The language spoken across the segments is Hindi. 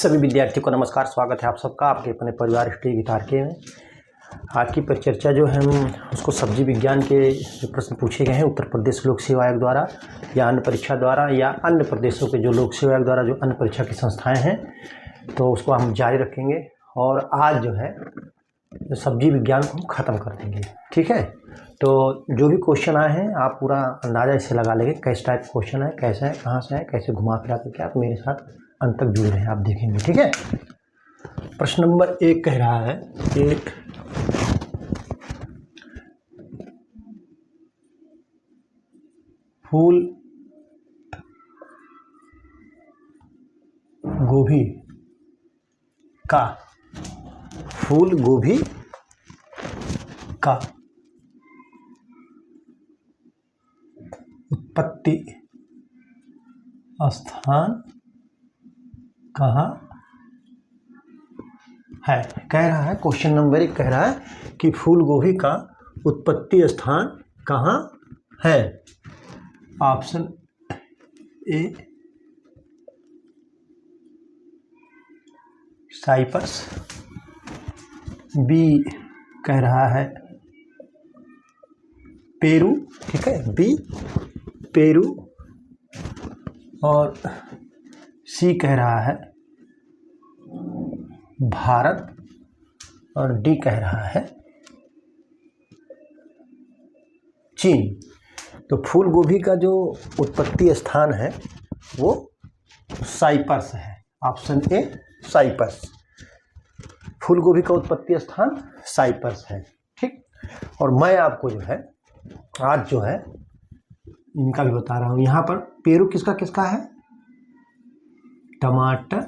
सभी विद्यार्थियों को नमस्कार। स्वागत है आप सबका आपके अपने परिवार स्टडी गिटार के में। आज की परिचर्चा जो है हम उसको सब्जी विज्ञान के जो प्रश्न पूछे गए हैं उत्तर प्रदेश लोक सेवा आयोग द्वारा या अन्य परीक्षा द्वारा या अन्य प्रदेशों के जो लोक सेवा आयोग द्वारा जो अन्य परीक्षा की संस्थाएं हैं, तो उसको हम जारी रखेंगे। और आज जो है जो सब्जी विज्ञान को हम ख़त्म कर देंगे। ठीक है, तो जो भी क्वेश्चन आए हैं आप पूरा अंदाज़ा इससे लगा लेंगे कैसे टाइप क्वेश्चन है, कैसा है, कहाँ से है, कैसे घुमा फिरा करके आप मेरे साथ अंत तक जुड़े रहें, आप देखेंगे। ठीक है, प्रश्न नंबर 1 कह रहा है कि फूल गोभी का उत्पत्ति स्थान कहाँ है। कह रहा है क्वेश्चन नंबर 1 कह रहा है कि फूल गोभी का उत्पत्ति स्थान कहाँ है। ऑप्शन ए साइप्रस, बी कह रहा है पेरू, ठीक है, बी पेरू, और सी कह रहा है भारत, और डी कह रहा है चीन। तो फूल गोभी का जो उत्पत्ति स्थान है वो साइप्रस है। ऑप्शन ए साइप्रस, फूल गोभी का उत्पत्ति स्थान साइप्रस है। ठीक, और मैं आपको जो है आज जो है इनका भी बता रहा हूँ। यहाँ पर पेरू किसका किसका है, टमाटर,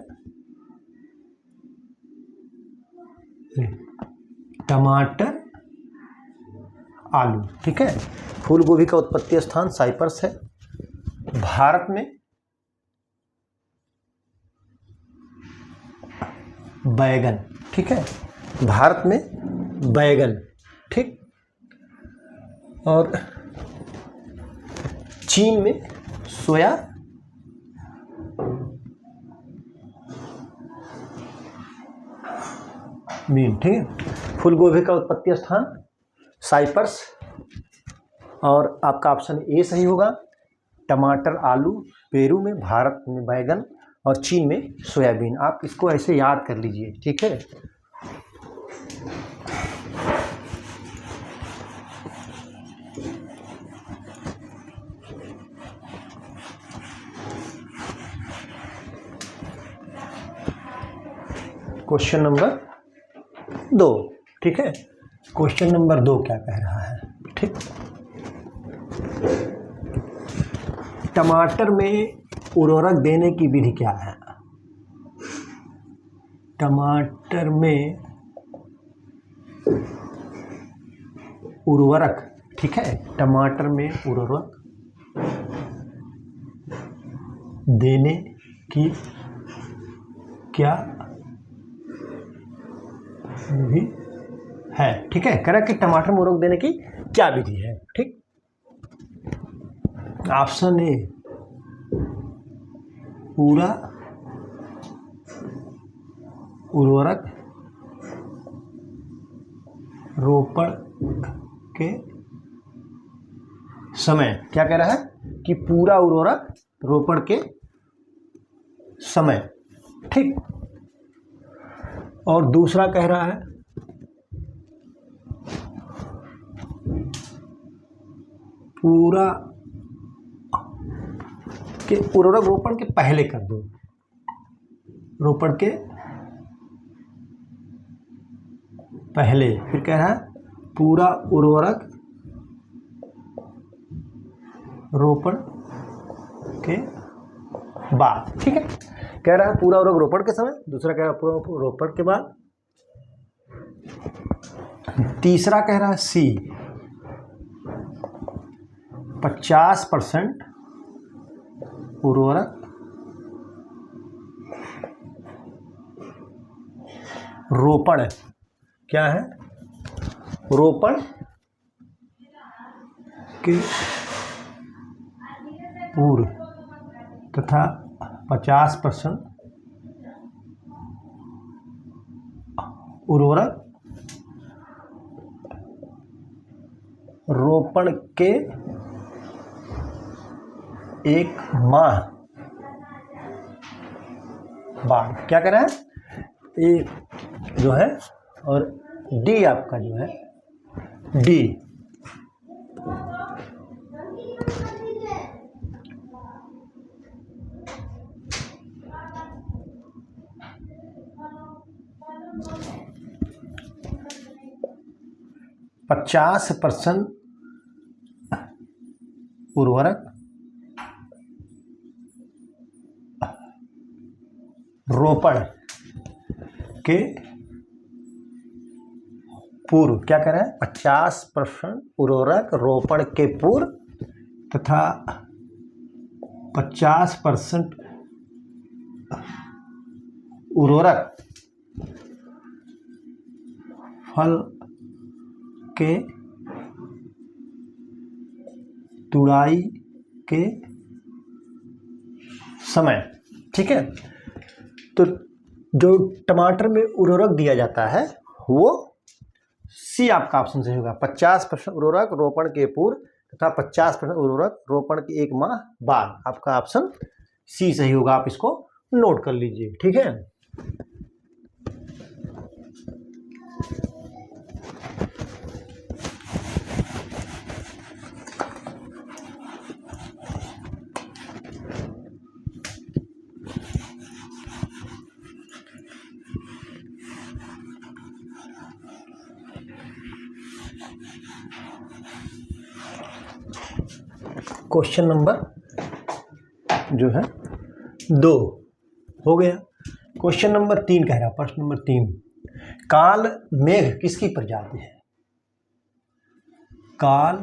आलू। ठीक है, फूल गोभी का उत्पत्ति स्थान साइप्रस है। भारत में बैगन, ठीक है, भारत में बैगन, ठीक, और चीन में सोया बीन। ठीक है, फूल गोभी का उत्पत्ति स्थान साइप्रस, और आपका ऑप्शन ए सही होगा। टमाटर आलू पेरू में, भारत में बैगन और चीन में सोयाबीन। आप इसको ऐसे याद कर लीजिए। ठीक है, क्वेश्चन नंबर 2। ठीक है, क्वेश्चन नंबर 2 क्या कह रहा है। ठीक, टमाटर में उर्वरक देने की विधि क्या है। टमाटर में उर्वरक, ठीक है, टमाटर में उर्वरक देने की क्या विधि है। ठीक है, कह रहा है कि टमाटर में उर्वरक देने की क्या विधि है। ठीक, ऑप्शन ए पूरा उर्वरक रोपण के समय। क्या कह रहा है कि पूरा उर्वरक रोपण के समय। ठीक, और दूसरा कह रहा है पूरा के उर्वरक रोपण के पहले कर दो, रोपण के पहले। फिर कह रहा है पूरा उर्वरक रोपण के बाद। ठीक है, कह रहा है पूरा उर्वरक रोपण के समय, दूसरा कह रहा है पूरा रोपण के बाद, तीसरा कह रहा है सी 50% उर्वरक रोपण, क्या है, रोपण के पूर्व तथा 50% उर्वरक रोपण के 1 माह बाद। क्या कह रहा है ए जो है, और डी आपका जो है डी, %50 उर्वरक रोपण के पूर्व। क्या कह रहा है, 50% उर्वरक रोपण के पूर्व तथा 50% उर्वरक फल के तुड़ाई के समय। ठीक है, तो जो टमाटर में उर्वरक दिया जाता है वो सी आपका ऑप्शन सही होगा। 50% उर्वरक रोपण के पूर्व तथा 50% उर्वरक रोपण के 1 माह बाद। आपका ऑप्शन सी सही होगा। आप इसको नोट कर लीजिए। ठीक है, क्वेश्चन नंबर जो है 2 हो गया। क्वेश्चन नंबर 3 कह रहा है, प्रश्न नंबर 3, काल मेघ किसकी प्रजाति है? काल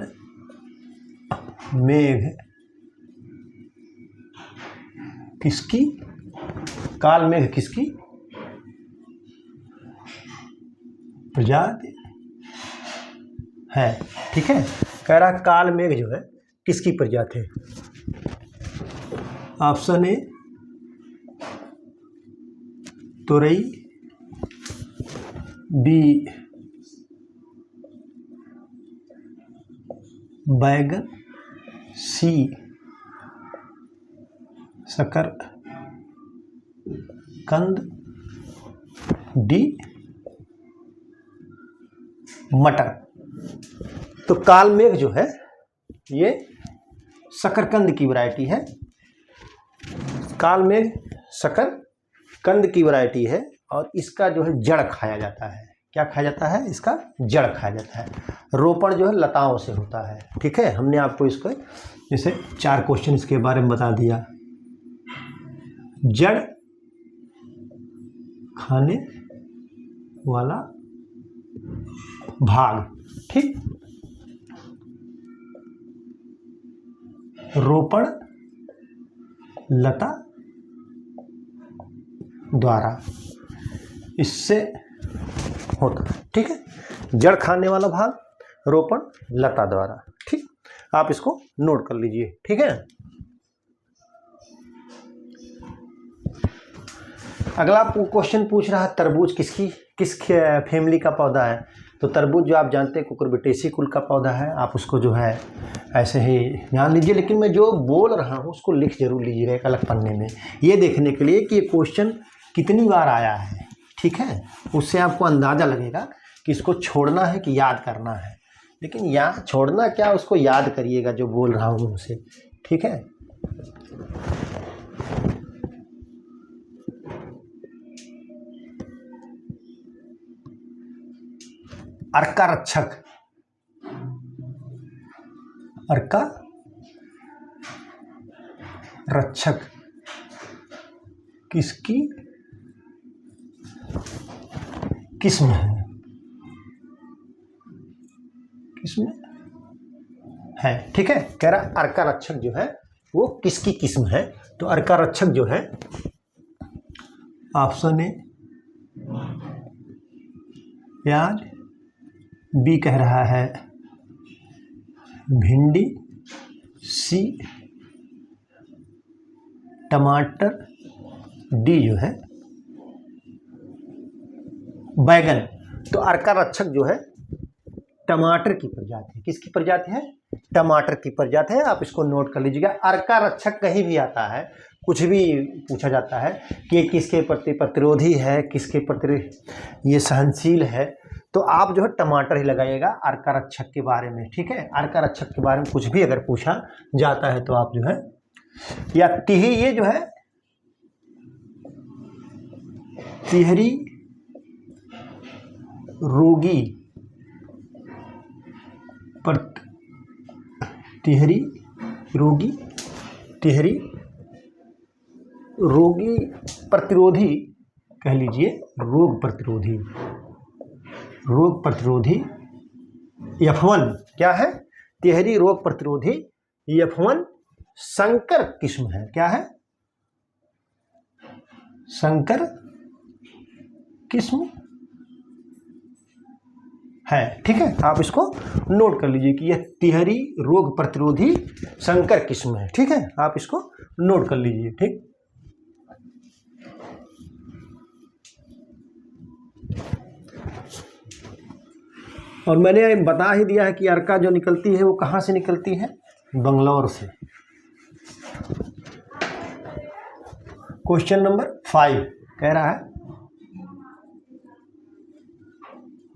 मेघ किसकी, काल मेघ किसकी प्रजाति है? ठीक है, कह रहा काल मेघ जो है किसकी प्रजाति है? ऑप्शन ए तुरई, बी बैगन, सी शकरकंद, डी मटर। तो काल मेघ जो है ये शकरकंद की वैरायटी है। काल मेघ शकरकंद की वैरायटी है और इसका जो है जड़ खाया जाता है। क्या खाया जाता है? इसका जड़ खाया जाता है। रोपण जो है लताओं से होता है। ठीक है, हमने आपको इसको जैसे 4 क्वेश्चन इसके बारे में बता दिया। जड़ खाने वाला भाग, ठीक, रोपण लता द्वारा इससे होता है। ठीक है, जड़ खाने वाला भाग, रोपण लता द्वारा। ठीक, आप इसको नोट कर लीजिए। ठीक है, अगला क्वेश्चन पूछ रहा है तरबूज किस फैमिली का पौधा है? तो तरबूज जो आप जानते हैं कुकुरबिटेसी कुल का पौधा है। आप उसको जो है ऐसे ही ध्यान लीजिए, लेकिन मैं जो बोल रहा हूँ उसको लिख जरूर लीजिएगा एक अलग पन्ने में, ये देखने के लिए कि ये क्वेश्चन कितनी बार आया है। ठीक है, उससे आपको अंदाज़ा लगेगा कि इसको छोड़ना है कि याद करना है। लेकिन याद छोड़ना क्या, उसको याद करिएगा जो बोल रहा हूँ उसे। ठीक है, अर्का रक्षक, अर्का रक्षक किसकी किस्म है? किस्म है। ठीक है, कह रहा अर्का रक्षक जो है वो किसकी किस्म है? तो अर्का रक्षक जो है ऑप्शन ए प्याज, बी कह रहा है भिंडी, सी टमाटर, डी जो है बैगन। तो अर्का रक्षक जो है टमाटर की प्रजाति है। किसकी प्रजाति है? टमाटर की प्रजाति है। आप इसको नोट कर लीजिएगा। अर्का रक्षक कहीं भी आता है, कुछ भी पूछा जाता है कि ये किसके प्रति प्रतिरोधी है, किसके प्रति ये सहनशील है, तो आप जो है टमाटर ही लगाइएगा अर्का रक्षक के बारे में। ठीक है, अर्का रक्षक के बारे में कुछ भी अगर पूछा जाता है तो आप जो है, या तिही, ये जो है तिहरी रोगी तिहरी रोगी प्रतिरोधी कह लीजिए, रोग प्रतिरोधी F1 क्या है? तिहरी रोग प्रतिरोधी F1 संकर किस्म है। क्या है? संकर किस्म है। ठीक है, आप इसको नोट कर लीजिए कि यह तिहरी रोग प्रतिरोधी संकर किस्म है। ठीक है, आप इसको नोट कर लीजिए। ठीक, और मैंने बता ही दिया है कि अर्का जो निकलती है वो कहाँ से निकलती है? बंगलौर से। क्वेश्चन नंबर 5 कह रहा है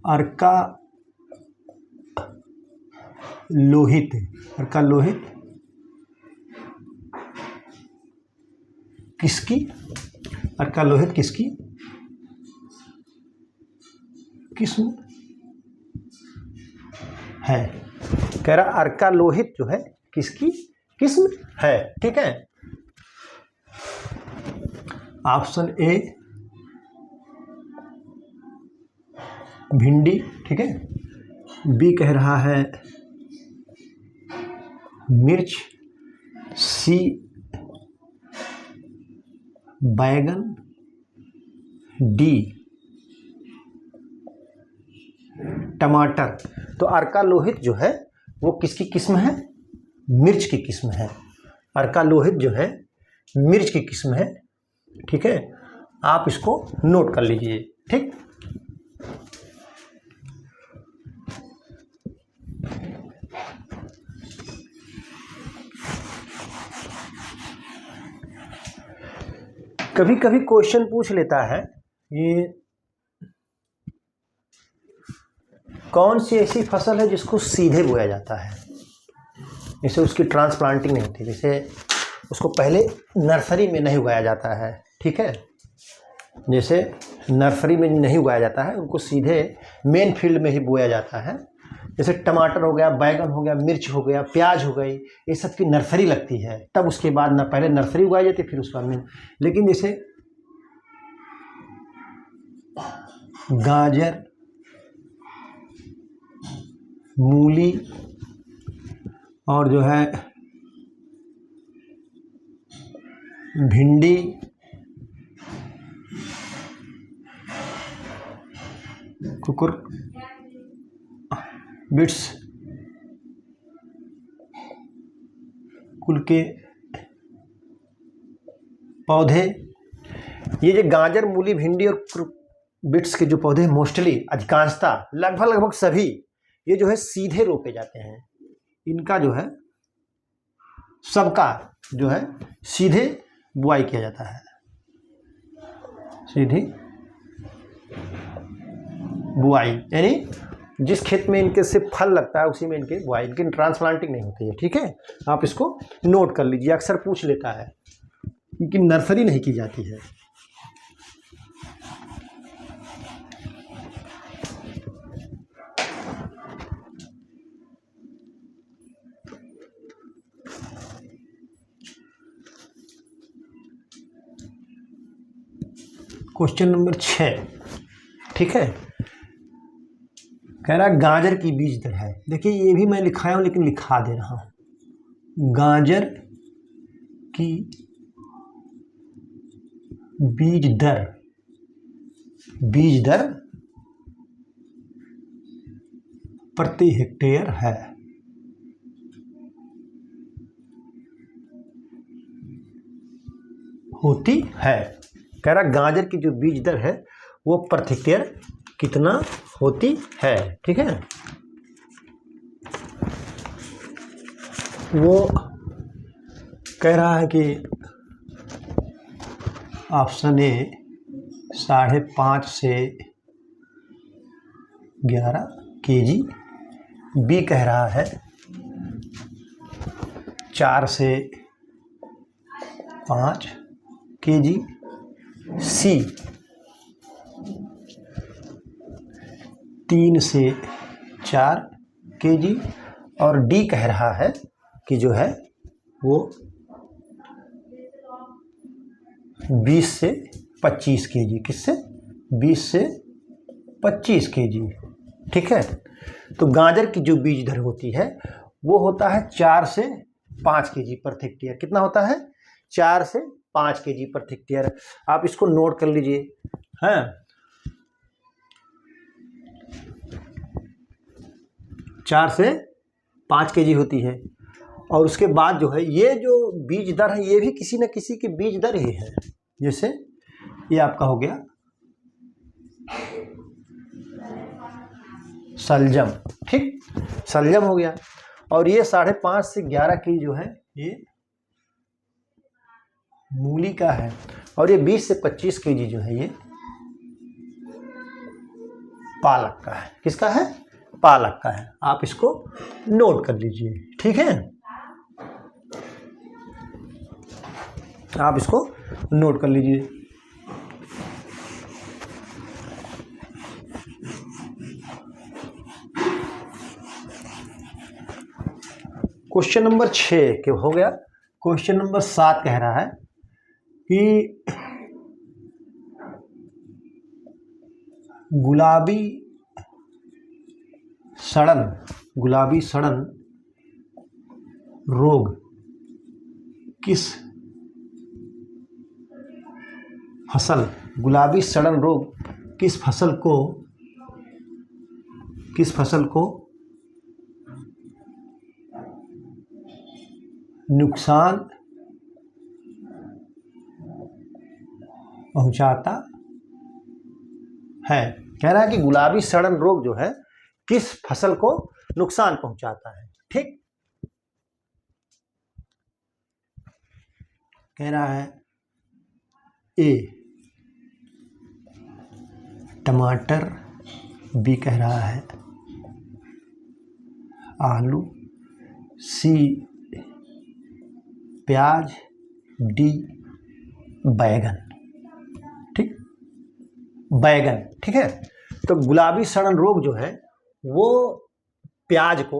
अर्का लोहित किसकी? अर्का लोहित किसकी किस्म है? कह रहा अर्का लोहित जो है किसकी किस्म है। ठीक है, ऑप्शन ए भिंडी। ठीक है, बी कह रहा है मिर्च, सी बैगन, डी टमाटर। तो अर्का लोहित जो है वो किसकी किस्म है? मिर्च की किस्म है। अर्का लोहित जो है मिर्च की किस्म है। ठीक है, आप इसको नोट कर लीजिए। ठीक, कभी कभी क्वेश्चन पूछ लेता है ये कौन सी ऐसी फसल है जिसको सीधे बोया जाता है, जैसे उसकी ट्रांसप्लांटिंग नहीं होती, जैसे उसको पहले नर्सरी में नहीं उगाया जाता है। ठीक है, जैसे नर्सरी में नहीं उगाया जाता है, उनको सीधे मेन फील्ड में ही बोया जाता है। जैसे टमाटर हो गया, बैगन हो गया, मिर्च हो गया, प्याज हो गई, ये सब की नर्सरी लगती है, तब उसके बाद ना पहले नर्सरी उगाई जाती फिर उसके बाद में। लेकिन जैसे गाजर, मूली और जो है भिंडी, कुकुर बिट्स कुल के पौधे, ये जो गाजर, मूली, भिंडी और बिट्स के जो पौधे मोस्टली अधिकांशता लगभग सभी ये जो है सीधे रोपे जाते हैं। इनका जो है सबका जो है सीधे बुआई किया जाता है, सीधी बुआई, यानी जिस खेत में इनके से फल लगता है उसी में इनके बुआई, इनकी ट्रांसप्लांटिंग नहीं होती है। ठीक है, आप इसको नोट कर लीजिए, अक्सर पूछ लेता है, इनकी नर्सरी नहीं की जाती है। Question number 6। ठीक है, कह रहा गाजर की बीज दर है। देखिए ये भी मैं लिखाया हूँ लेकिन लिखा दे रहा हूँ। गाजर की बीज दर प्रति हेक्टेयर है। होती है। कह रहा गाजर की जो बीज दर है वो प्रति हेक्टेयर कितना होती है। ठीक है, वो कह रहा है कि ऑप्शन ए 5.5 से 11 kg, बी कह रहा है 4 से 5 kg, सी 3 से 4 kg, और डी कह रहा है कि जो है वो 20 से 25 kg। किससे? 20 से 25 kg। ठीक है, तो गाजर की जो बीज दर होती है वो होता है 4 से 5 kg प्रति हेक्टेयर। कितना होता है? 4 से 5 kg प्रति हेक्टेयर। आप इसको नोट कर लीजिए। हैं, 4 से 5 kg होती है। और उसके बाद जो है ये जो बीज दर है ये भी किसी न किसी की बीज दर ही है। जैसे ये आपका हो गया शलजम। ठीक, शलजम हो गया। और ये 5.5 से 11 kg जो है ये मूली का है। और ये 20 से 25 kg जो है ये पालक का है। किसका है? पालक का है। आप इसको नोट कर लीजिए। ठीक है, आप इसको नोट कर लीजिए। क्वेश्चन नंबर 6 के हो गया। क्वेश्चन नंबर 7 कह रहा है कि गुलाबी सड़न रोग किस फसल को नुकसान पहुंचाता है। कह रहा है कि गुलाबी सड़न रोग जो है किस फसल को नुकसान पहुंचाता है। ठीक, कह रहा है ए टमाटर, बी कह रहा है आलू, सी प्याज, डी बैगन। ठीक, बैगन। ठीक है, तो गुलाबी सड़न रोग जो है वो प्याज को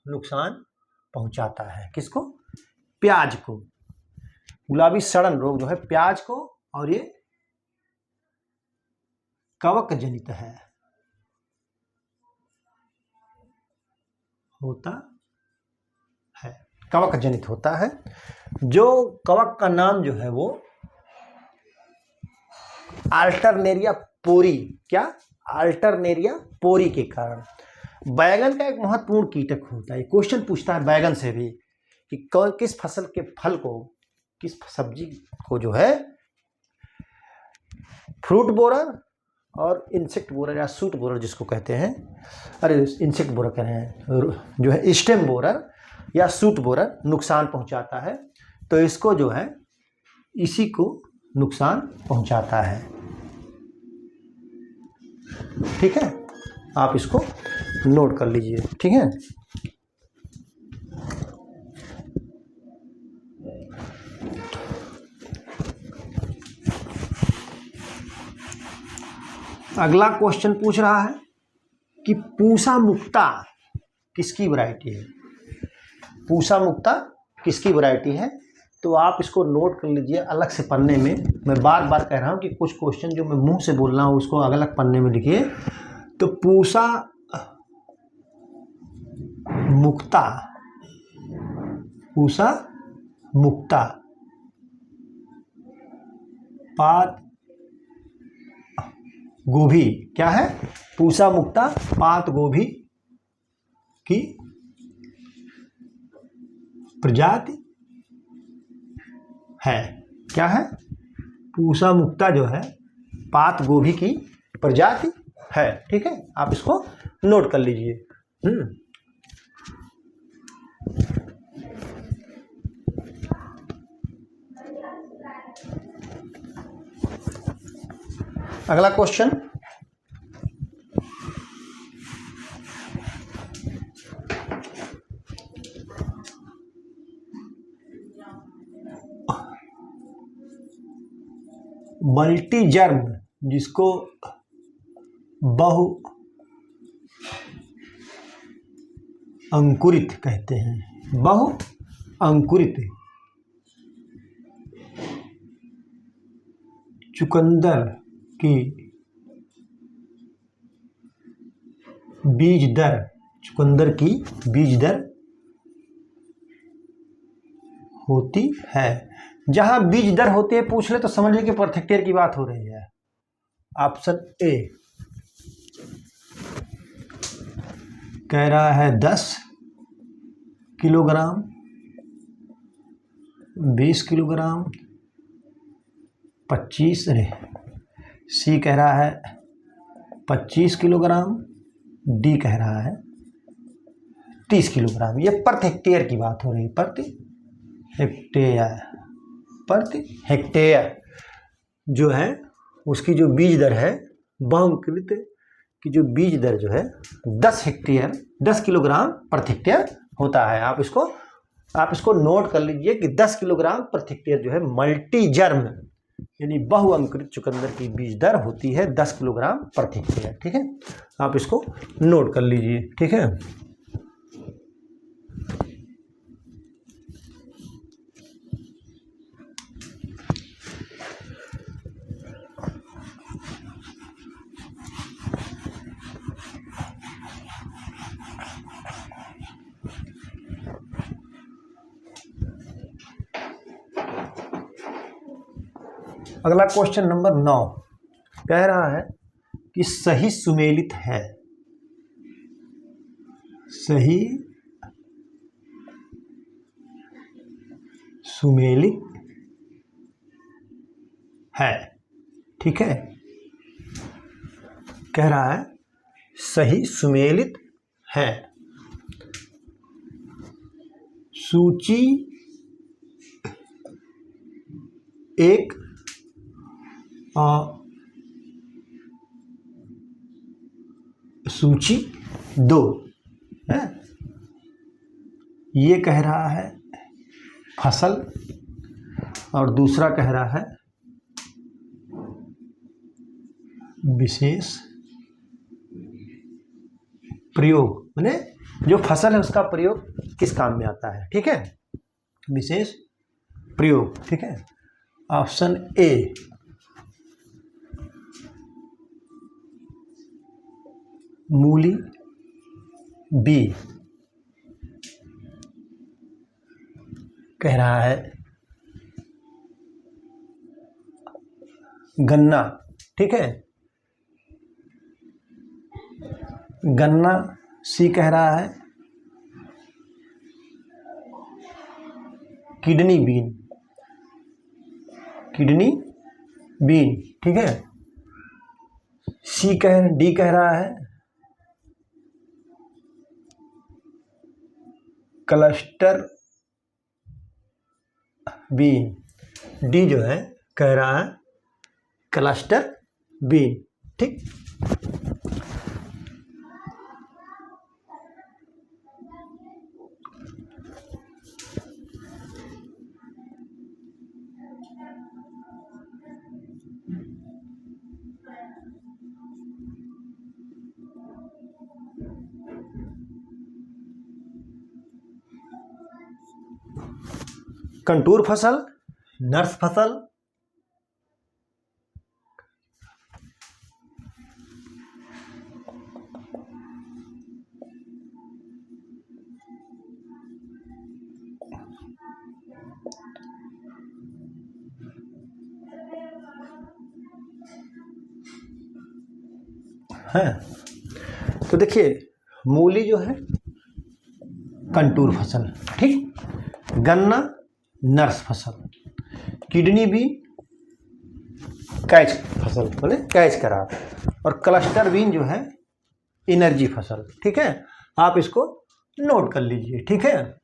नुकसान पहुंचाता है। किसको? प्याज को। गुलाबी सड़न रोग जो है प्याज को, और ये कवक जनित है, होता है, कवक जनित होता है। जो कवक का नाम जो है वो अल्टरनेरिया पोरी, क्या? अल्टरनेरिया पोरी के कारण। बैगन का एक महत्वपूर्ण कीटक होता है। क्वेश्चन पूछता है बैगन से भी कि किस फसल के फल को, किस सब्जी को जो है फ्रूट बोरर और इंसेक्ट बोरर या सूट बोरर जिसको कहते हैं, अरे इंसेक्ट बोरर कह रहे हैं, जो है स्टेम बोरर या सूट बोरर नुकसान पहुंचाता है। तो इसको जो है इसी को नुकसान पहुंचाता है। ठीक है, आप इसको नोट कर लीजिए। ठीक है, अगला क्वेश्चन पूछ रहा है कि पूसा मुक्ता किसकी वैरायटी है। पूसा मुक्ता किसकी वैरायटी है? तो आप इसको नोट कर लीजिए अलग से पन्ने में। मैं बार बार कह रहा हूँ कि कुछ क्वेश्चन जो मैं मुंह से बोल रहा हूँ उसको अलग अलग पन्ने में लिखिए। तो पूसा मुक्ता पात गोभी, क्या है? पूसा मुक्ता पात गोभी की प्रजाति है। क्या है? पूसा मुक्ता जो है पात गोभी की प्रजाति है। ठीक है, आप इसको नोट कर लीजिए। अगला क्वेश्चन, मल्टीजर्म जिसको बहु अंकुरित कहते हैं, बहु अंकुरित चुकंदर की बीज दर, चुकंदर की बीज दर होती है। जहां बीज दर होती है पूछ ले तो समझ ले कि पर हेक्टेयर की बात हो रही है। ऑप्शन ए कह रहा है 10 किलोग्राम, 20 किलोग्राम, 25 सी कह रहा है 25 किलोग्राम, डी कह रहा है 30 किलोग्राम। ये प्रति हेक्टेयर की बात हो रही है, प्रति हेक्टेयर जो है उसकी जो बीज दर है, बहुअंकुरित की जो बीज दर जो है 10 किलोग्राम प्रति हेक्टेयर होता है। आप इसको नोट कर लीजिए कि 10 किलोग्राम प्रति हेक्टेयर जो है मल्टीजर्म यानी बहुअंकुरित चुकंदर की बीज दर होती है 10 किलोग्राम प्रति हेक्टेयर। ठीक है, आप इसको नोट कर लीजिए। ठीक है, अगला क्वेश्चन नंबर 9 कह रहा है कि सही सुमेलित है, सही सुमेलित है। ठीक है, कह रहा है सही सुमेलित है। सूची 1 सूची 2 है, ये कह रहा है फसल और दूसरा कह रहा है विशेष प्रयोग, माने जो फसल है उसका प्रयोग किस काम में आता है। ठीक है, विशेष प्रयोग। ठीक है, ऑप्शन ए मूली, बी कह रहा है गन्ना। ठीक है, गन्ना, सी कह रहा है किडनी बीन, किडनी बीन। ठीक है, डी कह रहा है क्लस्टर बीन, डी जो है कह रहा है क्लस्टर बीन। ठीक, कंटूर फसल, नर्स फसल, है। तो देखिए मूली जो है कंटूर फसल, ठीक, गन्ना नर्स फसल, किडनी भी कैच फसल, बोले कैच करा। और क्लस्टर बीन जो है एनर्जी फसल। ठीक है, आप इसको नोट कर लीजिए। ठीक है,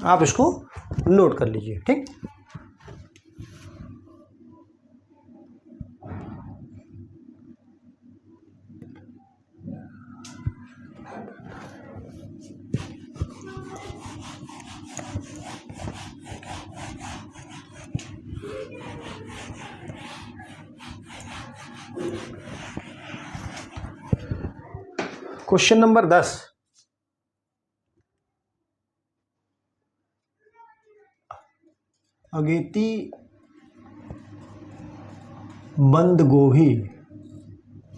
आप इसको नोट कर लीजिए। ठीक, क्वेश्चन नंबर 10, अगेती बंद गोभी,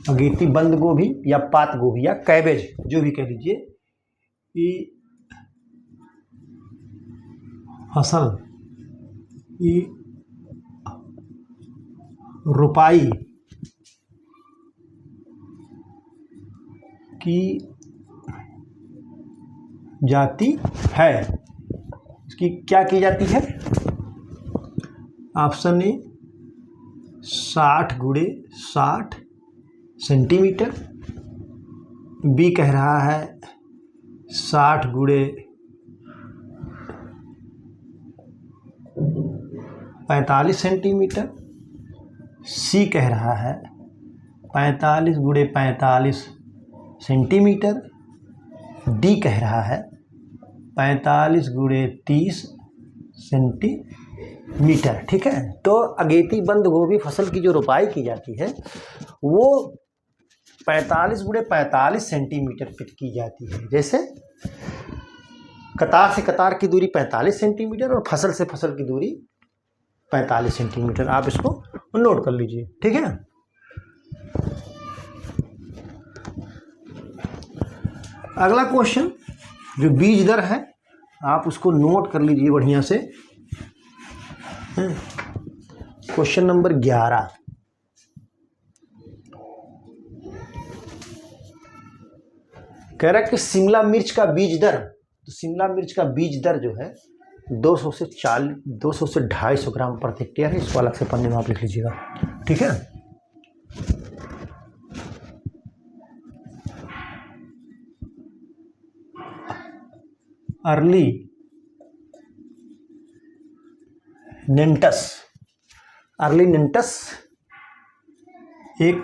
अगेती बंद गोभी या पात गोभी या कैबेज जो भी कह लीजिए, ये फसल की रोपाई की जाती है। इसकी क्या की जाती है? Option A 60x60 centimetre, B कह रहा है 60x45 सेंटीमीटर, सी कह रहा है 45x45 सेंटीमीटर, डी कह रहा है 45x30 सेंटीमीटर। ठीक है, तो अगेती बंद गोभी फसल की जो रोपाई की जाती है वो 45x45 सेंटीमीटर पर की जाती है। जैसे कतार से कतार की दूरी 45 सेंटीमीटर और फसल से फसल की दूरी 45 सेंटीमीटर। आप इसको नोट कर लीजिए। ठीक है, अगला क्वेश्चन जो बीज दर है आप उसको नोट कर लीजिए बढ़िया से। क्वेश्चन नंबर 11, कह रहा है कि शिमला मिर्च का बीज दर, तो शिमला मिर्च का बीज दर जो है 200 से 250 ग्राम प्रति हेक्टेयर है। इसको अलग से पन्ने में आप लिख लीजिएगा। ठीक है, अर्ली नेंटस, अर्ली नेंटस एक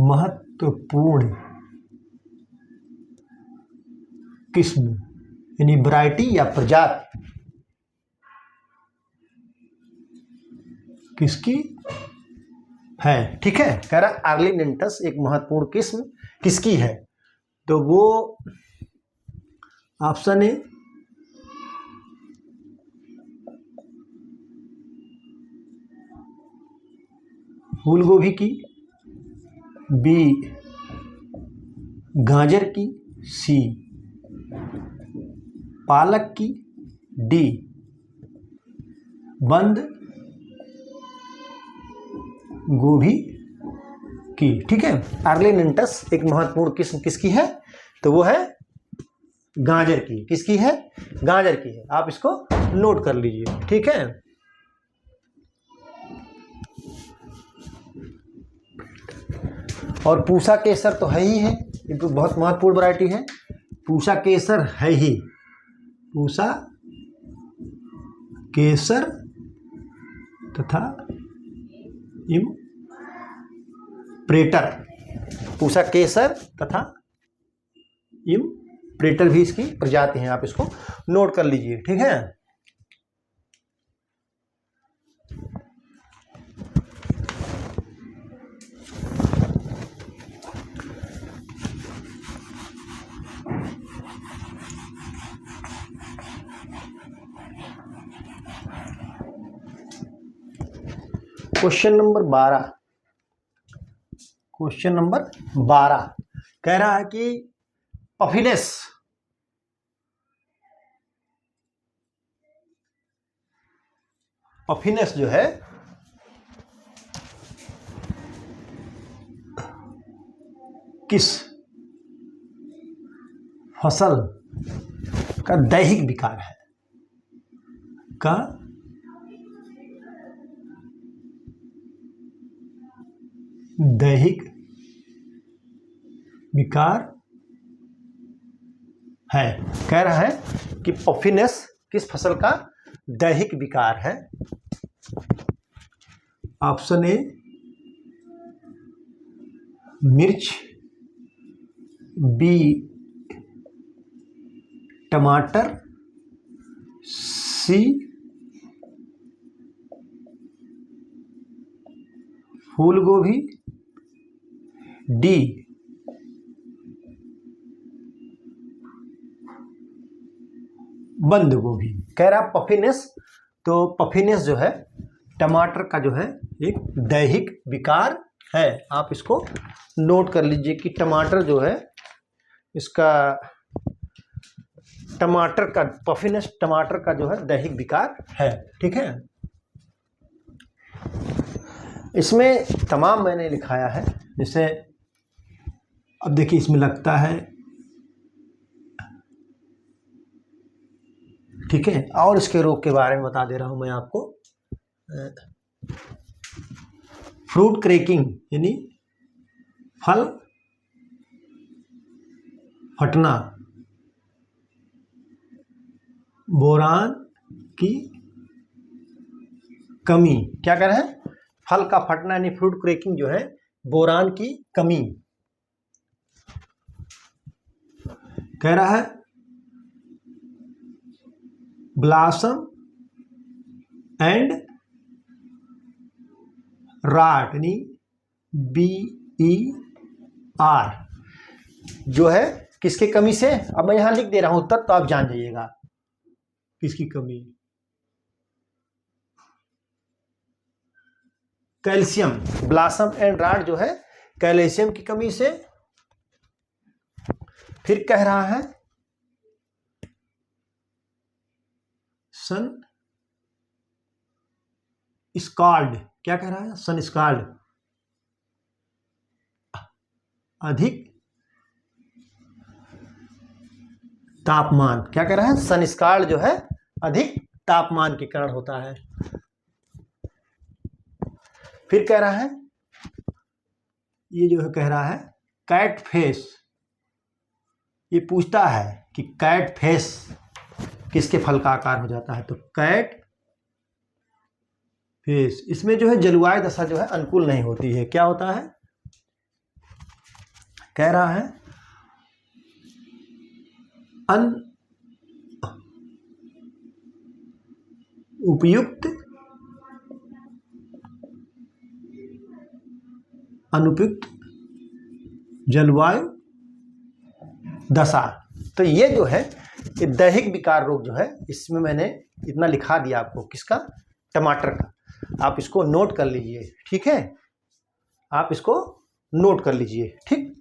महत्वपूर्ण किस्म यानी वैरायटी या प्रजाति किसकी है? ठीक है, कह रहा अर्ली नेंटस एक महत्वपूर्ण किस्म किसकी है? तो वो ऑप्शन ए फूल गोभी की, बी गाजर की, सी पालक की, डी बंद गोभी की। ठीक है, अर्ली नेंटस एक महत्वपूर्ण किस्म किसकी है? तो वो है गाजर की। किसकी है? गाजर की है। आप इसको नोट कर लीजिए। ठीक है, और पूसा केसर तो है ही है, ये तो बहुत महत्वपूर्ण वैरायटी है। पूसा केसर है ही, पूसा केसर तथा इम्प्रेटर, पूसा केसर तथा इम्प्रेटर भी इसकी प्रजाति हैं। आप इसको नोट कर लीजिए। ठीक है, क्वेश्चन नंबर 12, क्वेश्चन नंबर 12 कह रहा है कि पफिनेस जो है किस फसल का दैहिक विकार है? का दैहिक विकार है। कह रहा है कि पफिनेस किस फसल का दैहिक विकार है? ऑप्शन ए मिर्च, बी टमाटर, सी फूल गोभी, डी बंद गोभी। कह रहा पफिनेस, तो पफिनेस जो है टमाटर का जो है एक दैहिक विकार है। आप इसको नोट कर लीजिए कि टमाटर जो है इसका टमाटर का पफिनेस टमाटर का जो है दैहिक विकार है। ठीक है, इसमें तमाम मैंने लिखाया है। जैसे अब देखिए इसमें लगता है, ठीक है, और इसके रोग के बारे में बता दे रहा हूं मैं आपको। फ्रूट क्रैकिंग यानी फल फटना, बोरान की कमी। क्या कह रहे हैं? फल का फटना यानी फ्रूट क्रैकिंग जो है बोरान की कमी। कह रहा है ब्लॉसम एंड राट यानी BER जो है किसके कमी से? अब मैं यहां लिख दे रहा हूं उत्तर, तो आप जान जाइएगा किसकी कमी। कैल्शियम, ब्लॉसम एंड राट जो है कैल्शियम की कमी से। फिर कह रहा है सन स्काल्ड। क्या कह रहा है? सन स्काल्ड, अधिक तापमान। क्या कह रहा है? सन स्काल्ड जो है अधिक तापमान के कारण होता है। फिर कह रहा है, ये जो है कह रहा है कैट फेस। ये पूछता है कि कैट फेस किसके फल का आकार हो जाता है? तो कैट फेस, इसमें जो है जलवायु दशा जो है अनुकूल नहीं होती है। क्या होता है? कह रहा है अनुपयुक्त जलवायु दशा। तो ये जो है ये दैहिक विकार रोग जो है, इसमें मैंने इतना लिखा दिया आपको। किसका? टमाटर का। आप इसको नोट कर लीजिए। ठीक है, आप इसको नोट कर लीजिए। ठीक,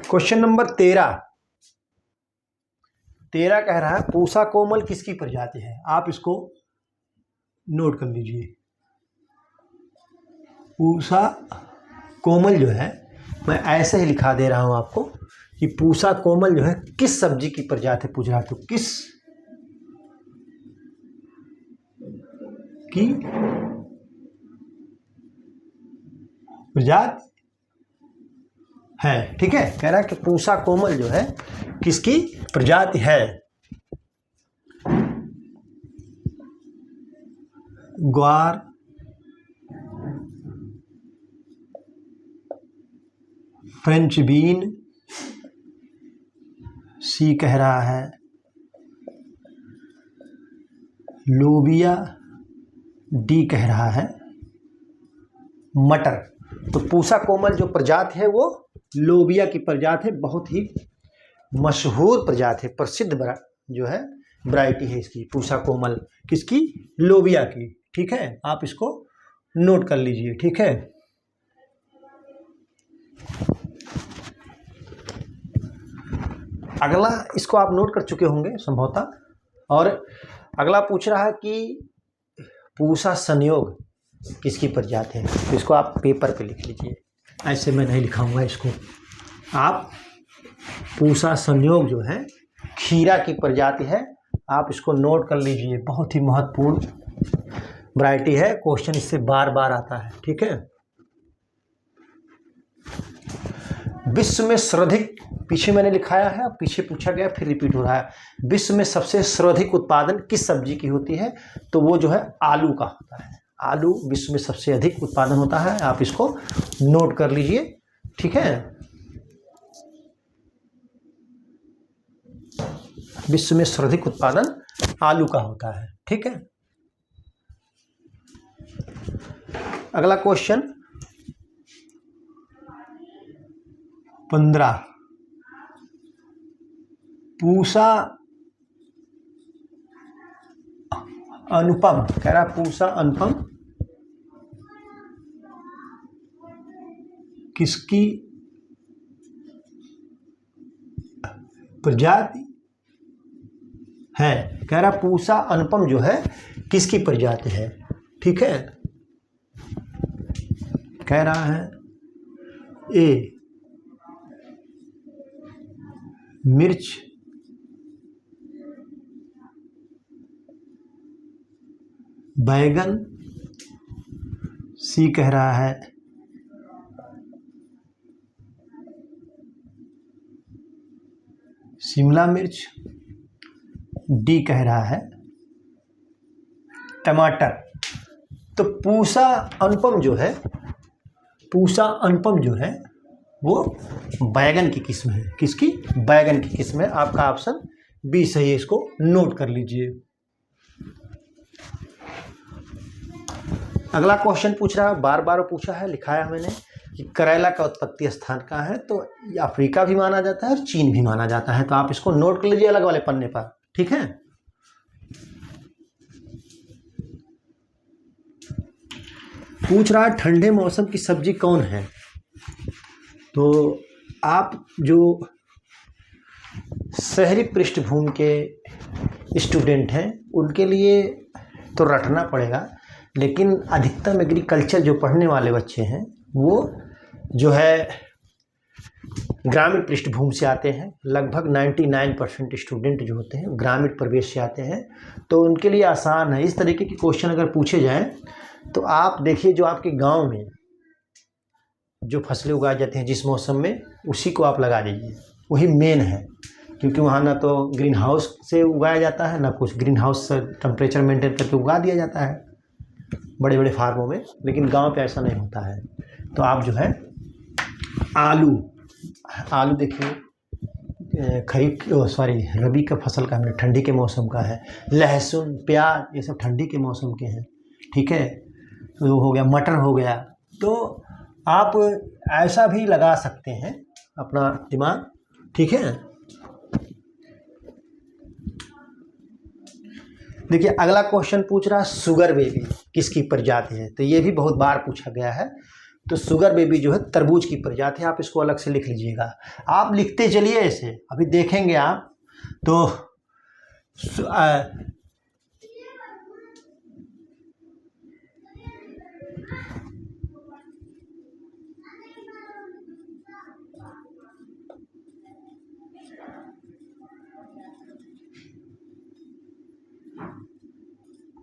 क्वेश्चन नंबर 13 कह रहा है पूसा कोमल किसकी प्रजाति है? आप इसको नोट कर लीजिए। पूसा कोमल जो है, मैं ऐसे ही लिखा दे रहा हूं आपको कि पूसा कोमल जो है किस सब्जी की प्रजाति पूछ रहा है। तो किस की प्रजाति है? ठीक है, कह रहा है कि पूसा कोमल जो है किसकी प्रजाति है? ग्वार, फ्रेंच बीन, सी कह रहा है लोबिया, डी कह रहा है मटर। तो पूसा कोमल जो प्रजाति है वो लोबिया की प्रजाति है। बहुत ही मशहूर प्रजाति है, प्रसिद्ध जो है वैरायटी है इसकी, पूसा कोमल। किसकी? लोबिया की। ठीक है, आप इसको नोट कर लीजिए। ठीक है, अगला इसको आप नोट कर चुके होंगे संभवतः। और अगला पूछ रहा है कि पूषा संयोग किसकी प्रजाति है, तो इसको आप पेपर पे लिख लीजिए, ऐसे मैं नहीं लिखाऊंगा इसको। आप पूषा संयोग जो है खीरा की प्रजाति है, आप इसको नोट कर लीजिए। बहुत ही महत्वपूर्ण वैरायटी है, क्वेश्चन इससे बार बार आता है, ठीक है। विश्व में सर्वाधिक, पीछे मैंने लिखाया है, पीछे पूछा गया फिर रिपीट हो रहा है। विश्व में सबसे सर्वाधिक उत्पादन किस सब्जी की होती है, तो वो जो है आलू का होता है। आलू विश्व में सबसे अधिक उत्पादन होता है, आप इसको नोट कर लीजिए, ठीक है। विश्व में सर्वाधिक उत्पादन आलू का होता है, ठीक है। अगला क्वेश्चन 15, पूषा अनुपम, कह रहा पूषा अनुपम किसकी प्रजाति है, कह रहा पूषा अनुपम जो है किसकी प्रजाति है, ठीक है। कह रहा है ए मिर्च, बैगन, सी कह रहा है शिमला मिर्च, डी कह रहा है टमाटर। तो पूषा अनुपम जो है, पूषा अनुपम जो है वो बैगन की किस्म है। किसकी? बैगन की किस्म है। आपका ऑप्शन बी सही है, इसको नोट कर लीजिए। अगला क्वेश्चन पूछ रहा है, बार बार पूछा है, लिखाया मैंने कि करेला का उत्पत्ति स्थान कहाँ है, तो अफ्रीका भी माना जाता है और चीन भी माना जाता है, तो आप इसको नोट कर लीजिए अलग वाले पन्ने पर, ठीक है। पूछ रहा है ठंडे मौसम की सब्जी कौन है, तो आप जो शहरी पृष्ठभूमि के स्टूडेंट हैं उनके लिए तो रटना पड़ेगा, लेकिन अधिकतम एग्रीकल्चर जो पढ़ने वाले बच्चे हैं वो जो है ग्रामीण पृष्ठभूमि से आते हैं। लगभग 99% स्टूडेंट जो होते हैं ग्रामीण प्रवेश से आते हैं, तो उनके लिए आसान है। इस तरीके के क्वेश्चन अगर पूछे जाएं तो आप देखिए, जो आपके गांव में जो फसलें उगाई जाती हैं जिस मौसम में, उसी को आप लगा दीजिए, वही मेन है। क्योंकि वहाँ ना तो ग्रीन हाउस से उगाया जाता है, ना कुछ, ग्रीन हाउस से टेम्परेचर मेंटेन करके उगा दिया जाता है बड़े बड़े फार्मों में, लेकिन गांव पे ऐसा नहीं होता है। तो आप जो है आलू देखिए खरीफ रबी का फसल का है, ठंडी के मौसम का है। लहसुन, प्याज, ये सब ठंडी के मौसम के हैं, ठीक है। तो हो गया, मटर हो गया। तो आप ऐसा भी लगा सकते हैं अपना दिमाग, ठीक है। देखिए अगला क्वेश्चन पूछ रहा है शुगर बेबी किसकी प्रजाति है, तो ये भी बहुत बार पूछा गया है। तो शुगर बेबी जो है तरबूज की प्रजाति है, आप इसको अलग से लिख लीजिएगा। आप लिखते चलिए ऐसे, अभी देखेंगे आप तो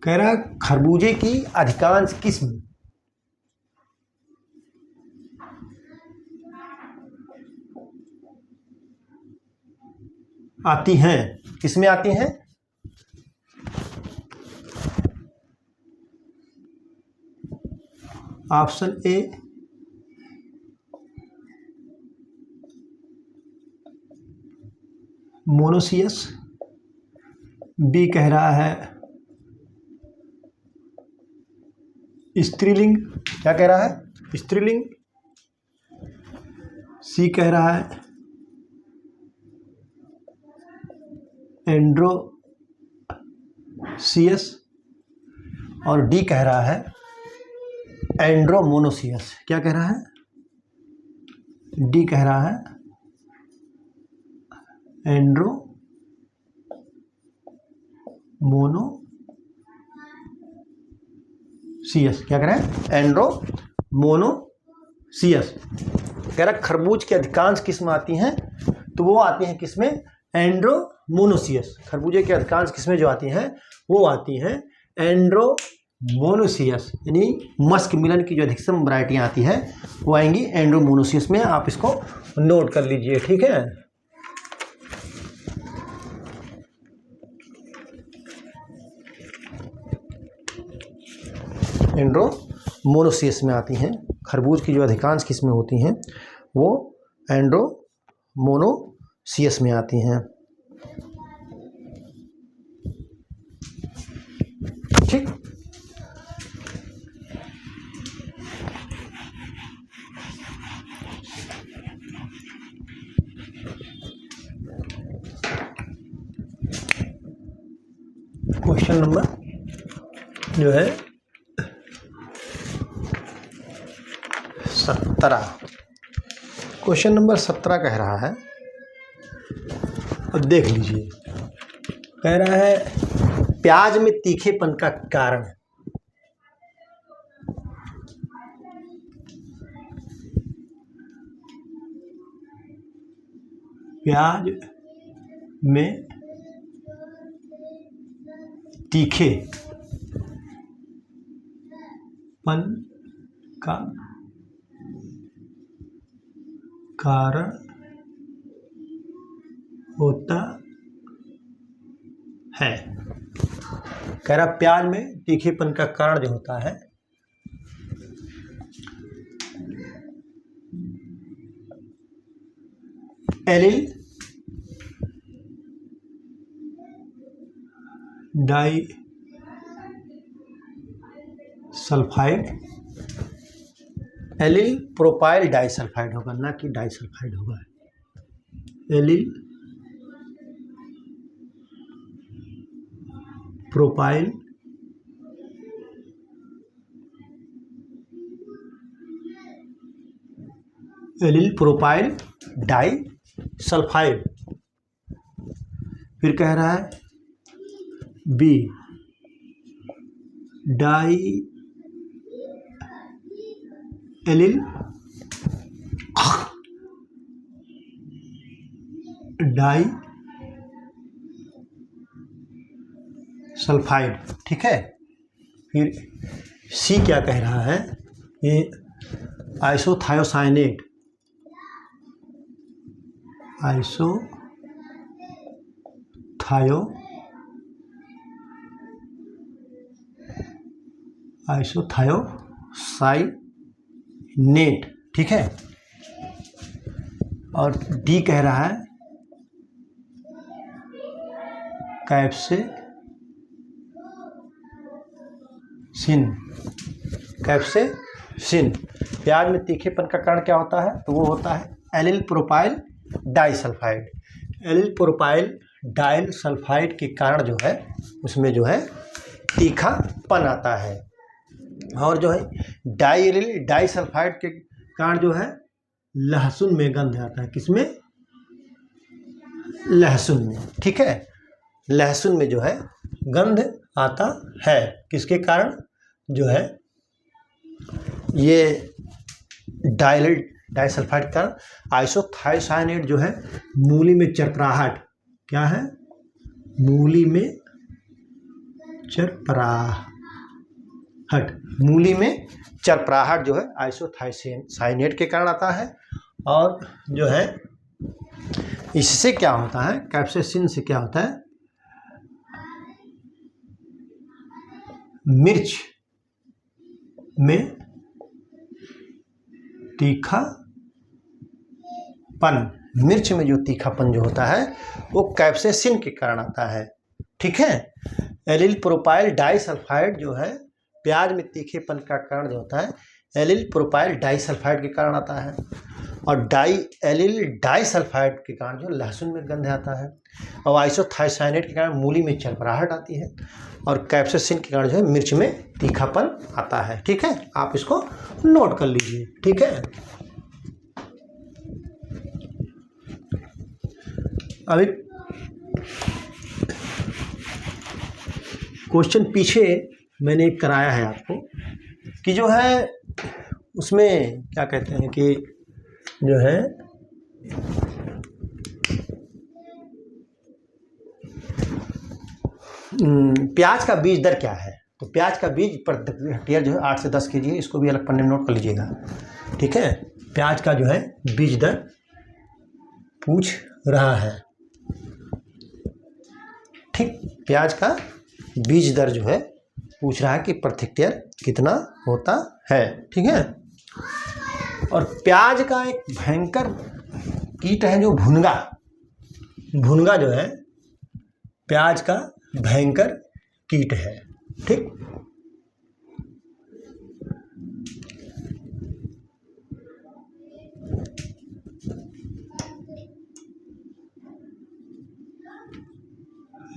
कह रहा खरबूजे की अधिकांश किस्म आती हैं, किसमें आती हैं? ऑप्शन ए मोनोसियस, बी कह रहा है स्त्रीलिंग, क्या कह रहा है? स्त्रीलिंग, सी कह रहा है एंड्रोसियस, और डी कह रहा है एंड्रोमोनोसियस। क्या कह रहा है? डी कह रहा है एंड्रोमोनोसियस। क्या कह रहा है? एंड्रोमोनोसियस। कह रहा खरबूज की अधिकांश किस्म आती हैं, तो वो आती हैं किसमें? एंड्रोमोनोसियस। खरबूजे की अधिकांश किस्में जो आती हैं वो आती हैं एंड्रोमोनोसियस, यानी मस्क मिलन की जो अधिकतम वैरायटियाँ आती हैं वो आएंगी एंड्रोमोनोसियस में। आप इसको नोट कर लीजिए, ठीक है। एंड्रोमोनोसियस में आती हैं। खरबूज की जो अधिकांश किस्में होती हैं वो एंड्रोमोनोसियस में आती हैं, ठीक। क्वेश्चन नंबर जो है 17। क्वेश्चन नंबर 17 कह रहा है, अब देख लीजिए। कह रहा है प्याज में तीखेपन का कारण। प्याज में तीखेपन का कारण होता है। कह रहा प्याज में तीखेपन का कारण जो होता है allyl disulphide, allyl propyl disulphide होगा, ना कि डाइसल्फाइड होगा। Allyl propyl disulphide. फिर कह रहा है बी डाइसल्फाइड, ठीक है। फिर सी क्या कह रहा है? ये आइसोथायोसाइनेट, आइसोथायोसाइनेट, ठीक है। और डी कह रहा है कैप्सेसिन। प्याज में तीखेपन का कारण क्या होता है? तो वो होता है allyl propyl disulphide. Allyl propyl disulphide के कारण जो है उसमें जो है तीखापन आता है। और जो है डाइएलिल डाइसल्फाइड के कारण जो है लहसुन में गंध आता है। किसमें? लहसुन में, ठीक है। लहसुन में जो है गंध आता है। किसके कारण? जो है ये डाइएलिल डाइसल्फाइड के कारण। आइसोथायोसाइनेट जो है मूली में चरपराहट, क्या है? मूली में चरपराहट जो है आइसोथायोसाइनेट के कारण आता है। और जो है इससे क्या होता है? कैप्सेसिन से क्या होता है? मिर्च में तीखापन, मिर्च में जो तीखापन जो होता है वो कैप्सेसिन के कारण आता है, ठीक है। एलिल प्रोपाइल डाइसल्फाइड जो है प्याज में तीखेपन का कारण जो होता है एलिल प्रोपाइल डाइसल्फाइड के कारण आता है। और एलिल डाइसल्फाइड के कारण जो लहसुन में गंध आता है। और आइसोथायोसाइनेट के कारण मूली में चरपराहट आती है। और कैप्सेसिन के कारण जो है मिर्च में तीखापन आता है, ठीक है। आप इसको नोट कर लीजिए, ठीक है। अभी क्वेश्चन पीछे मैंने कराया है आपको कि जो है उसमें क्या कहते हैं कि जो है प्याज का बीज दर क्या है। तो प्याज का बीज पर हेक्टेयर जो है 8 से 10 kg है। इसको भी अलग पन्ने में नोट कर लीजिएगा, ठीक है। प्याज का जो है बीज दर पूछ रहा है, ठीक। प्याज का बीज दर जो है पूछ रहा है कि प्रति हेक्टेयर कितना होता है, ठीक है। और प्याज का एक भयंकर कीट है जो भुनगा। भुनगा जो है प्याज का भयंकर कीट है, ठीक।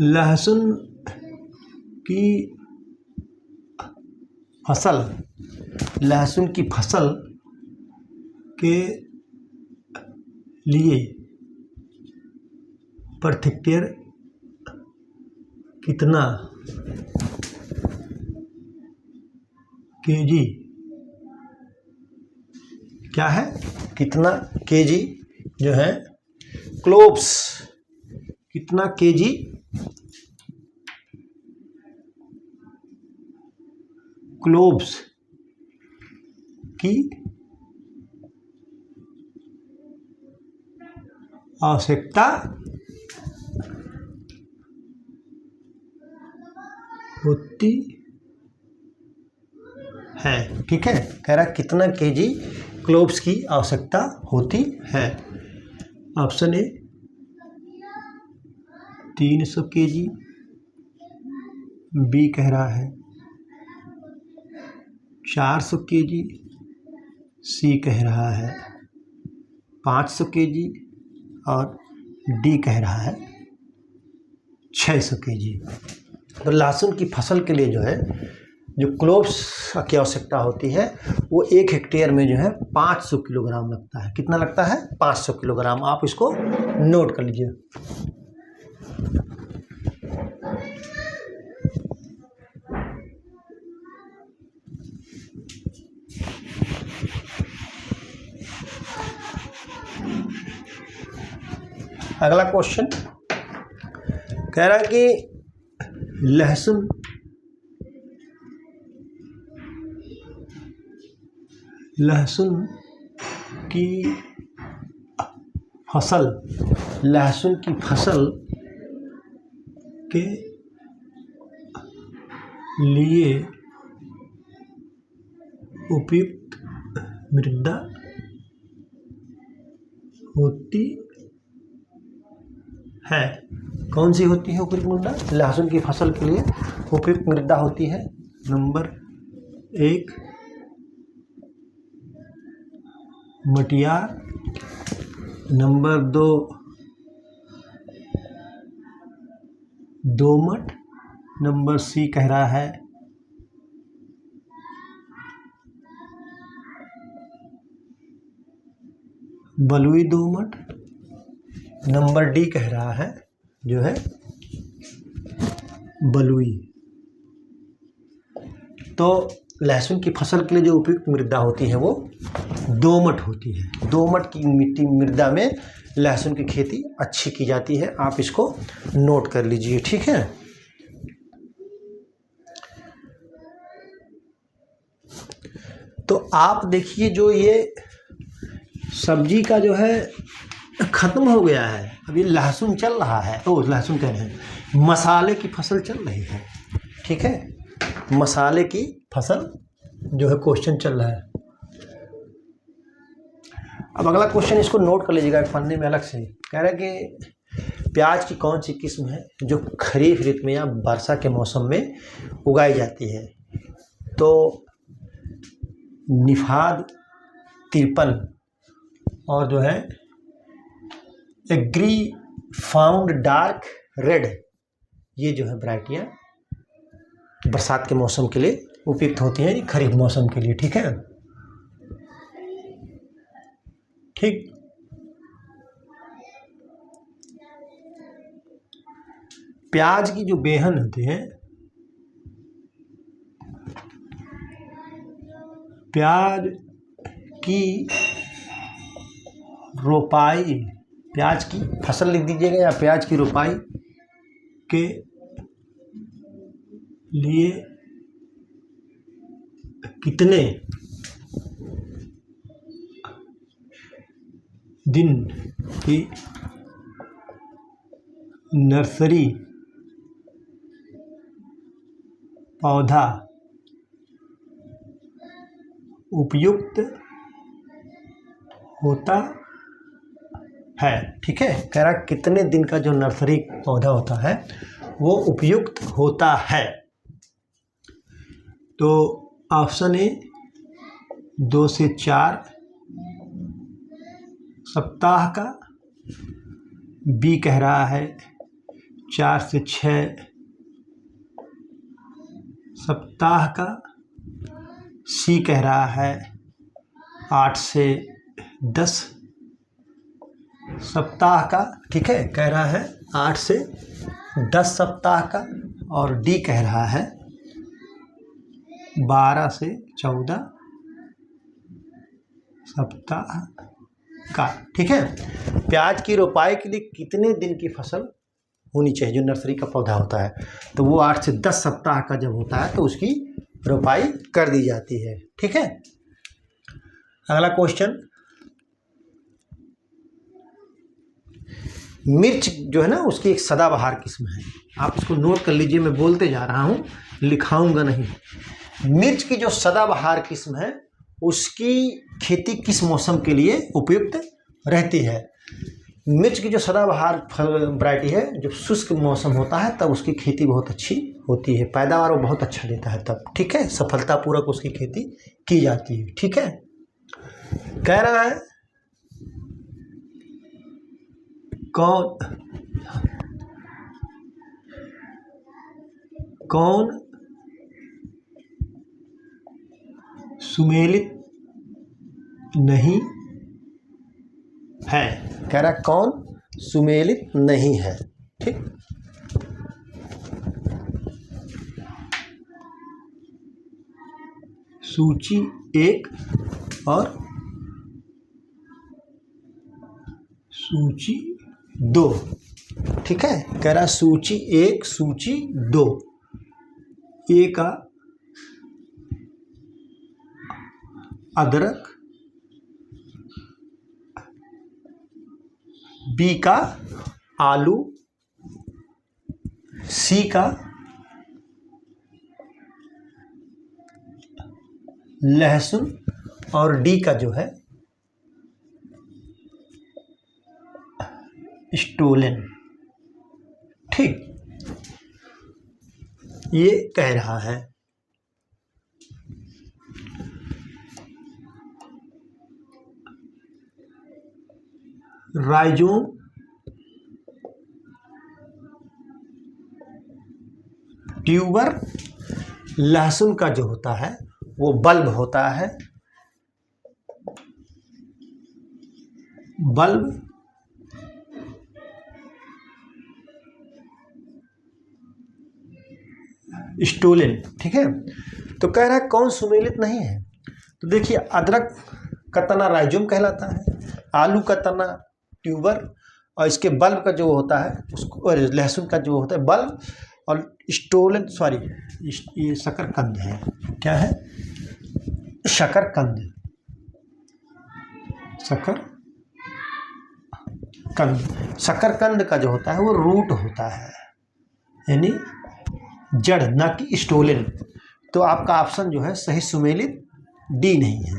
लहसुन की फसल, लहसुन की फसल के लिए प्रति हेक्टेयर कितना केजी, क्या है, कितना केजी जो है क्लोव्स, कितना केजी क्लोव्स की आवश्यकता होती है, ठीक है। कह रहा कितना केजी क्लोव्स की आवश्यकता होती है। ऑप्शन ए 300 केजी, बी कह रहा है 400 केजी, सी कह रहा है 500 केजी और डी कह रहा है 600 केजी। तो लहसुन की फसल के लिए जो है जो क्लोव्स की आवश्यकता होती है वो 1 हेक्टेयर में जो है 500 किलोग्राम लगता है। कितना लगता है? 500 किलोग्राम। आप इसको नोट कर लीजिए। अगला क्वेश्चन कह रहा है कि लहसुन की फसल, लहसुन की फसल के लिए उपयुक्त मृदा होती है। कौन सी होती है उपयुक्त मृदा? लहसुन की फसल के लिए उपयुक्त मृदा होती है नंबर 1 मटियार, नंबर 2 दोमट, नंबर सी कह रहा है बलुई दोमट, नंबर डी कह रहा है जो है बलुई। तो लहसुन की फसल के लिए जो उपयुक्त मृदा होती है वो दोमट होती है। दोमट की मिट्टी मृदा में लहसुन की खेती अच्छी की जाती है। आप इसको नोट कर लीजिए, ठीक है। तो आप देखिए जो ये सब्जी का जो है खत्म हो गया है, अभी लहसुन चल रहा है। लहसुन कह रहे हैं, मसाले की फसल चल रही है, ठीक है। मसाले की फसल जो है क्वेश्चन चल रहा है। अब अगला क्वेश्चन इसको नोट कर लीजिएगा एक पन्ने में अलग से। कह रहा है कि प्याज की कौन सी किस्म है जो खरीफ ऋतु में या वर्षा के मौसम में उगाई जाती है। तो निफाद 53 और जो है एग्री फाउंड डार्क रेड, ये जो है वैरायटियाँ बरसात के मौसम के लिए उपयुक्त होती हैं, खरीफ मौसम के लिए, ठीक है। ठीक। प्याज की जो बेहन होती है, प्याज की रोपाई, प्याज की फसल लिख दीजिएगा या प्याज की रोपाई के लिए कितने दिन की नर्सरी पौधा उपयुक्त होता है। ठीक है, कह रहा कितने दिन का जो नर्सरी पौधा होता है वो उपयुक्त होता है। तो ऑप्शन ए 2 से 4 सप्ताह का, बी कह रहा है 4 से 6 सप्ताह का, सी कह रहा है 8 से 10 सप्ताह का। ठीक है, कह रहा है 8 से 10 सप्ताह का, और डी कह रहा है 12 से 14 सप्ताह का। ठीक है, प्याज की रोपाई के लिए कितने दिन की फसल होनी चाहिए जो नर्सरी का पौधा होता है, तो वो 8 से 10 सप्ताह का जब होता है तो उसकी रोपाई कर दी जाती है। ठीक है, अगला क्वेश्चन, मिर्च जो है ना उसकी एक सदाबहार किस्म है, आप इसको नोट कर लीजिए, मैं बोलते जा रहा हूँ, लिखाऊंगा नहीं। मिर्च की जो सदाबहार किस्म है उसकी खेती किस मौसम के लिए उपयुक्त रहती है? मिर्च की जो सदाबहार वैरायटी है, जो शुष्क मौसम होता है तब उसकी खेती बहुत अच्छी होती है, पैदावार वो बहुत अच्छा देता है तब। ठीक है, सफलतापूर्वक उसकी खेती की जाती है। ठीक है, कह रहा है कौन सुमेलित नहीं है? कह रहा कौन सुमेलित नहीं है। ठीक, सूची 1 और सूची 2। ठीक है, कह रहा सूची 1 सूची 2। ए का अदरक, बी का आलू, सी का लहसुन, और डी का जो है स्टोलन। ठीक, ये कह रहा है। राइजोम ट्यूबर लहसुन का जो होता है वो बल्ब होता है, बल्ब स्टोलन। ठीक है, तो कह रहा है कौन सुमेलित नहीं है, तो देखिए अदरक का तना राइजोम कहलाता है, आलू का तना ट्यूबर, और इसके बल्ब का जो होता है उसको, और लहसुन का जो होता है बल्ब, और स्टोलन सॉरी ये शकरकंद है। क्या है? शकरकंद, शकरकंद का जो होता है वो रूट होता है, यानी जड़, ना कि स्टोलन। तो आपका ऑप्शन जो है सही सुमेलित डी नहीं है,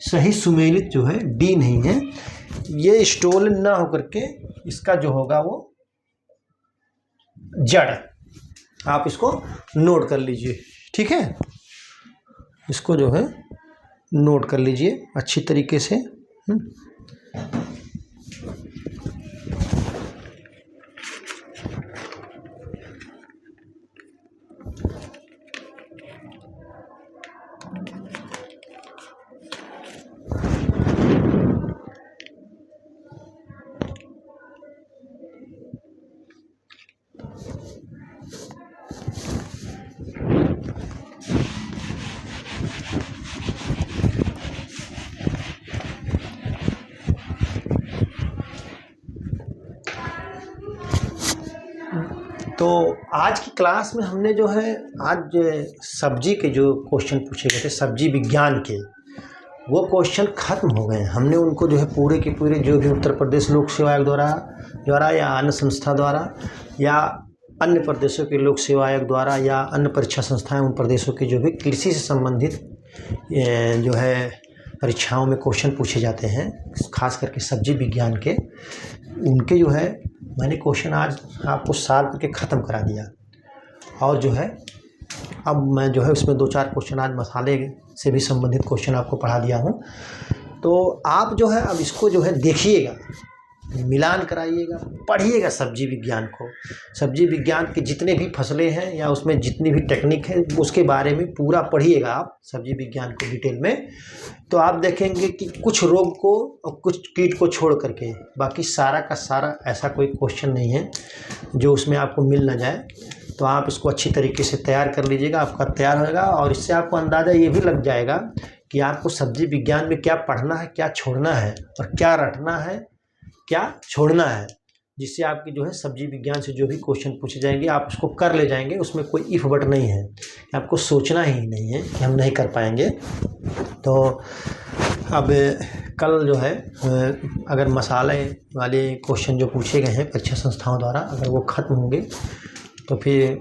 सही सुमेलित जो है डी नहीं है। ये स्टोलन ना होकर के इसका जो होगा वो जड़, आप इसको नोट कर लीजिए। ठीक है, इसको जो है नोट कर लीजिए अच्छी तरीके से। तो आज की क्लास में हमने जो है आज सब्जी के जो क्वेश्चन पूछे गए थे सब्जी विज्ञान के, वो क्वेश्चन ख़त्म हो गए। हमने उनको जो है पूरे के पूरे जो भी उत्तर प्रदेश लोक सेवा आयोग द्वारा या अन्य संस्था द्वारा या अन्य प्रदेशों के लोक सेवा आयोग द्वारा या अन्य परीक्षा संस्थाएं उन प्रदेशों की जो भी कृषि से संबंधित जो है परीक्षाओं में क्वेश्चन पूछे जाते हैं, खास करके सब्जी विज्ञान के, उनके जो है मैंने क्वेश्चन आज आपको सॉल्व करके ख़त्म करा दिया। और जो है अब मैं जो है उसमें 2-4 क्वेश्चन आज मसाले से भी संबंधित क्वेश्चन आपको पढ़ा दिया हूँ। तो आप जो है अब इसको जो है देखिएगा, मिलान कराइएगा, पढ़िएगा सब्जी विज्ञान को। सब्जी विज्ञान के जितने भी फसलें हैं या उसमें जितनी भी टेक्निक है उसके बारे में पूरा पढ़िएगा आप सब्जी विज्ञान को डिटेल में। तो आप देखेंगे कि कुछ रोग को और कुछ कीट को छोड़ करके बाकी सारा का सारा ऐसा कोई क्वेश्चन नहीं है जो उसमें आपको मिल ना जाए। तो आप इसको अच्छी तरीके से तैयार कर लीजिएगा, आपका तैयार होगा। और इससे आपको अंदाज़ा ये भी लग जाएगा कि आपको सब्जी विज्ञान में क्या पढ़ना है, क्या छोड़ना है और क्या रटना है, क्या छोड़ना है, जिससे आपकी जो है सब्जी विज्ञान से जो भी क्वेश्चन पूछे जाएंगे आप उसको कर ले जाएंगे। उसमें कोई इफ बट नहीं है, आपको सोचना ही नहीं है कि हम नहीं कर पाएंगे। तो अब कल जो है अगर मसाले वाले क्वेश्चन जो पूछे गए हैं परीक्षा संस्थाओं द्वारा अगर वो ख़त्म होंगे तो फिर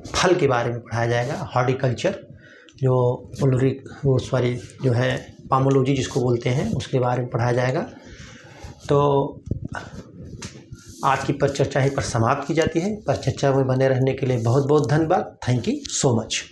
फल के बारे में पढ़ाया जाएगा, हॉर्टिकल्चर जो है पामोलॉजी जिसको बोलते हैं उसके बारे में पढ़ाया जाएगा। तो आज की परिचर्चा यहीं पर समाप्त की जाती है। परिचर्चा में बने रहने के लिए बहुत बहुत धन्यवाद। Thank you so much.